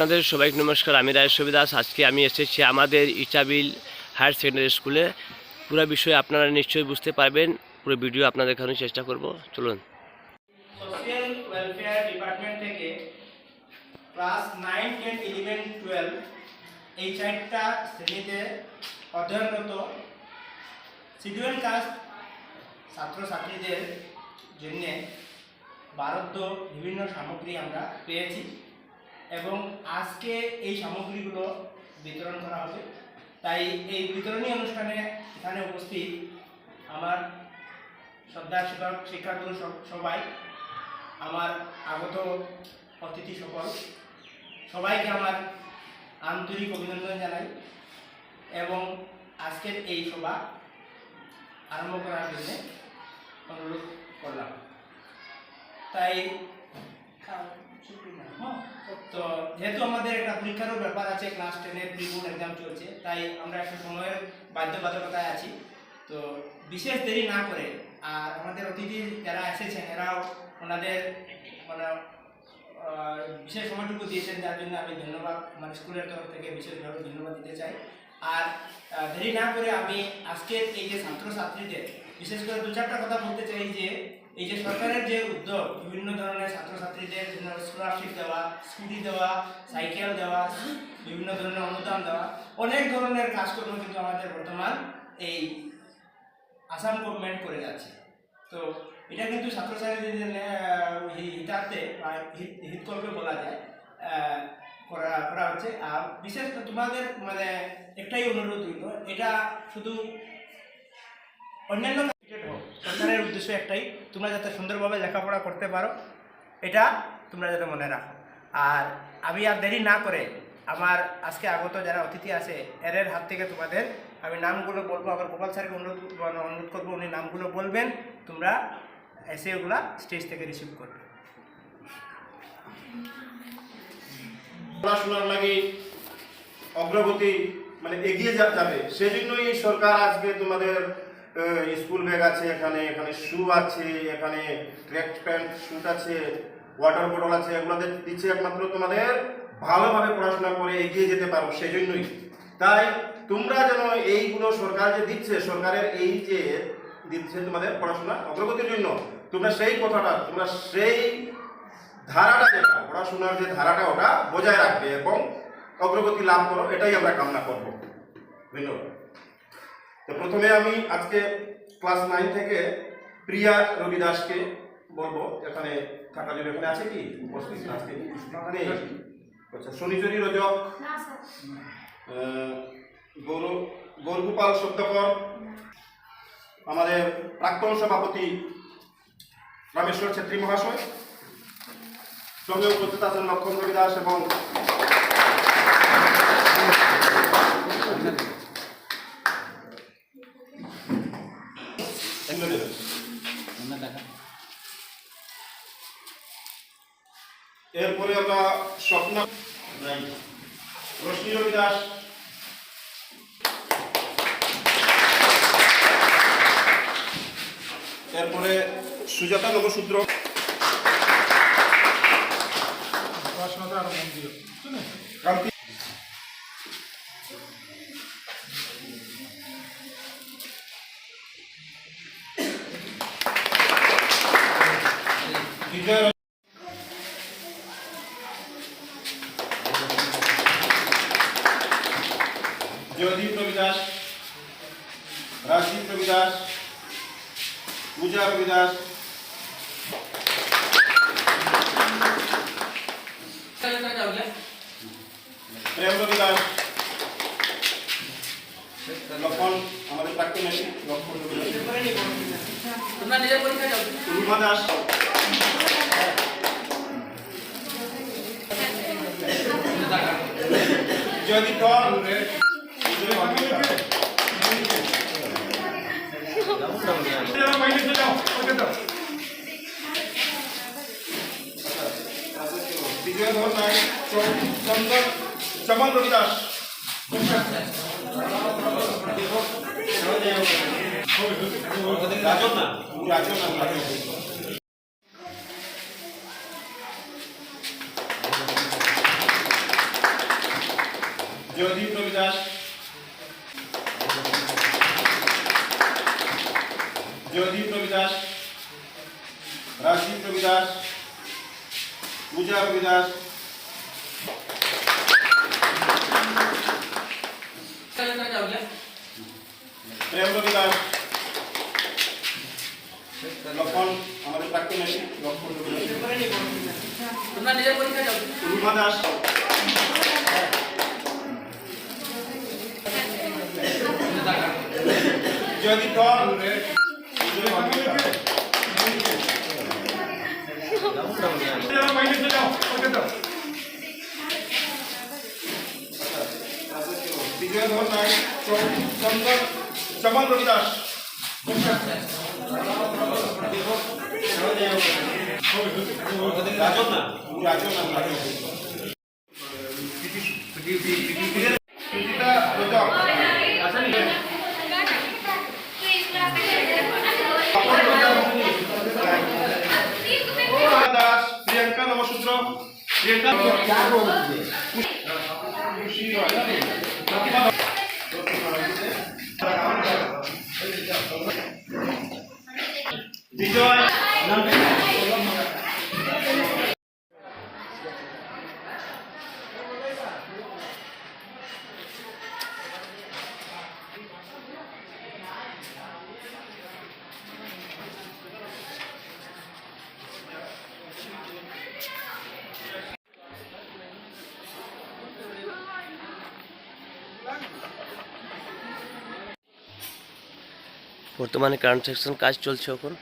আপনাদের সবাইকে নমস্কার। আমি রায় দাস। আজকে আমি এসেছি আমাদের ইটাবিল হায়ার সেকেন্ডারি স্কুলে। পুরো বিষয় আপনারা নিশ্চয়ই বুঝতে পারবেন। পুরো ভিডিও আপনাদের দেখানোর চেষ্টা করব। চলুন। সোশ্যাল ওয়েলফেয়ার ডিপার্টমেন্ট থেকে ক্লাস 9, 10, 11, 12 এই চারটা শ্রেণীতে অধ্যয়নরত শিডিউল কাস্ট ছাত্রছাত্রীদের জন্য বরাদ্দ বিভিন্ন সামগ্রী আমরা পেয়েছি এবং আজকে এই সামগ্রীগুলো বিতরণ করা হবে। তাই এই বিতরণী অনুষ্ঠানে এখানে উপস্থিত আমার শ্রদ্ধার শিক্ষাগুরু সবাই, আমার আগত অতিথি সকল সবাইকে আমার আন্তরিক অভিনন্দন জানাই এবং আজকের এই সভা আরম্ভ করার জন্য অনুরোধ করলাম। তাই তো যেহেতু আমাদের একটা পরীক্ষারও ব্যাপার আছে, ক্লাস 10-এর প্রি বোর্ড এক্সাম চলছে, তাই আমরা একটা সময়ের বাধ্যবাধকতায় আছি। তো বিশেষ দেরি না করে আর আমাদের অতিথি যারা এসেছেন এরাও ওনাদের মানে বিশেষ সময়টুকু দিয়েছেন, যার জন্য আমি ধন্যবাদ আমার স্কুলের তরফ থেকে বিশেষভাবে ধন্যবাদ দিতে চাই। আর দেরি না করে আমি আজকের এই যে ছাত্রছাত্রীদের বিশেষ করে দু চারটা কথা বলতে চাই যে এই যে সরকারের যে উদ্যোগ বিভিন্ন ধরনের ছাত্রছাত্রীদের জন্য স্কলারশিপ দেওয়া, স্কুটি দেওয়া, সাইকেল দেওয়া, বিভিন্ন ধরনের অনুদান দেওয়া, অনেক ধরনের কাজকর্ম কিন্তু আমাদের বর্তমান এই আসাম গভর্নমেন্ট করে যাচ্ছে। তো এটা কিন্তু ছাত্রছাত্রীদের হিতার্থে বা হিতকল্পে বলা যায় করা হচ্ছে। আর বিশেষ তোমাদের মানে একটাই অনুরোধ হইল, এটা শুধু অন্যান্য সরকারের উদ্দেশ্য একটাই, তোমরা যাতে সুন্দরভাবে লেখাপড়া করতে পারো এটা তোমরা যাতে মনে রাখো। আর আমি আর দেরি না করে আমার আজকে আগত যারা অতিথি আছে এর হাত থেকে তোমাদের আমি নামগুলো বলবো। আবার গোপাল স্যারকে অনুরোধ করবো, উনি নামগুলো বলবেন, তোমরা এসে ওগুলা স্টেজ থেকে রিসিভ করবে। পড়াশোনার লাগে অগ্রগতি মানে এগিয়ে যাবে, সেজন্যই সরকার আজকে তোমাদের স্কুল ব্যাগ আছে, এখানে এখানে শু আছে, এখানে ট্র্যাক প্যান্ট শুট আছে, ওয়াটার বটল আছে, এগুলো দিচ্ছে একমাত্র তোমাদের ভালোভাবে পড়াশোনা করে এগিয়ে যেতে পারো সেজন্যই। তাই তোমরা যেন এইগুলো সরকার যে দিচ্ছে, সরকারের এই যে দিচ্ছে তোমাদের পড়াশোনা অগ্রগতির জন্য, তোমরা সেই কথাটা, তোমরা সেই ধারাটা যেটা পড়াশোনার যে ধারাটা ওটা বজায় রাখবে এবং অগ্রগতি লাভ করো, এটাই আমরা কামনা করব। ধন্যবাদ। তো প্রথমে আমি আজকে ক্লাস 9 থেকে প্রিয়া রবি দাসকে বলবো এখানে থাকার জন্য। এখানে আছে কি উপস্থিত? আজকে আচ্ছা, শনিচরী রজক, গৌরগোপাল সত্যকর, আমাদের প্রাক্তন সভাপতি রামেশ্বর ছেত্রী মহাশয়, সঙ্গে উপস্থিত আছেন লক্ষণ রবি দাস এবং এরপরে আমরা স্বপ্ন রশ্মি রবি দাস, এরপরে সুজাতা নবসূত্র, কান্তি বিজয়, জয়দীপ রবি দাস, রাজদীপ রবি দাস, পূজা রবি দাস, প্রেম রবি দাস, লক্ষণ আমাদের প্রাক্তন লক্ষণ রবি দাস, রুমা দাস, জয়দীপ ধর, বিজয় ধর নায়ক, চন্দন চমন রবি দাস, রাজন না রবিদাস, জয়দীপ রবিদাস, রাজদীপ রবিদাস, পূজা রবিদাস, প্রেম রবিদাস, লক্ষণ আমাদের প্রাক্তন এসে লক্ষণ রবিদাস, রুমা দাস, জয়দীপ ধর, বিজয় ধর নায়ক, চন্দন চমন রবিদাস, রাজন না সুচিতা রোজক, দাস, প্রিয়াঙ্কা নমসূত্র, প্রিয়াঙ্কা বিজয় বর্তমানে কনস্ট্রাকশন কাজ চলছে এখন।